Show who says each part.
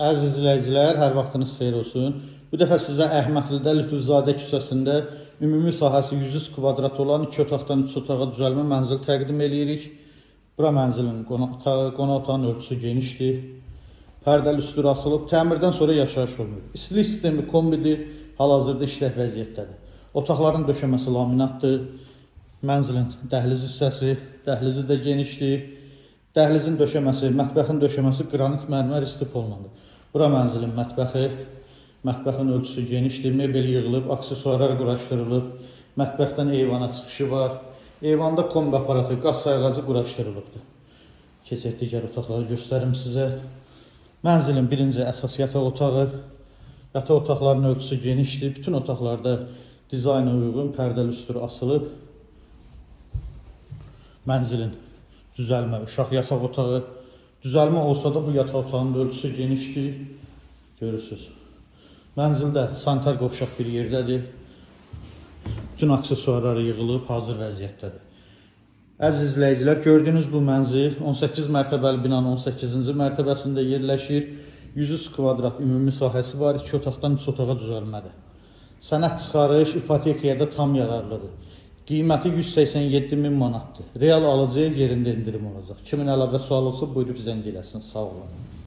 Speaker 1: Əziz izləyicilər, hər vaxtınız xeyir olsun. Bu dəfə sizə Əhmədlidə Lütfüzadə küçəsində ümumi sahəsi 100 kvadrat olan 2 otaqdan 3 otağa düzəlmə mənzil təqdim edirik. Bura mənzilin qonaq otağının ölçüsü genişdir. Pərdəli üstü asılıb, təmirdən sonra yaşayış olmuyor. İstilik sistemi kombidir, hal-hazırda işlək vəziyyətdədir. Otaqların döşəməsi laminatdır. Mənzilin dəhliz hissəsi, dəhlizi də genişdir. Dəhlizin döşəməsi, mətbəxin döşəməsi qranit mərmər istipollandır. Bura mənzilin mətbəxi, mətbəxin ölçüsü genişdir, mebel yığılıb, aksesuarlar quraşdırılıb, mətbəxdən eyvana çıxışı var. Eyvanda kombi aparatı, qaz sayğacı quraşdırılıbdır. Keçək digər otaqları göstərim sizə. Mənzilin birinci əsas yataq otağı, yataq otaqlarının ölçüsü genişdir. Bütün otaqlarda dizayna uyğun pərdəli üstü asılıb. Mənzilin düzəlmə, uşaq yataq otağı. Düzəlmə olsa da bu yataq otağının ölçüsü genişdir. Görürsünüz. Mənzildə sanitar qovşaq bir yerdədir. Bütün aksesuarları yığılıb, hazır vəziyyətdədir. Əziz izləyicilər, gördüyünüz bu mənzil 18 mərtəbəli binanın 18-ci mərtəbəsində yerləşir. 103 kvadrat ümumi sahəsi var, 2 otaqdan 3 otağa düzəlmədir. Sənəd çıxarış ipotekaya da tam yararlıdır. Qiyməti 187.000 manatdır. Real alıcıya yerində indirim olacaq. Kimin əlavə sual olsa buyurub zəng eləsin. Sağ olun.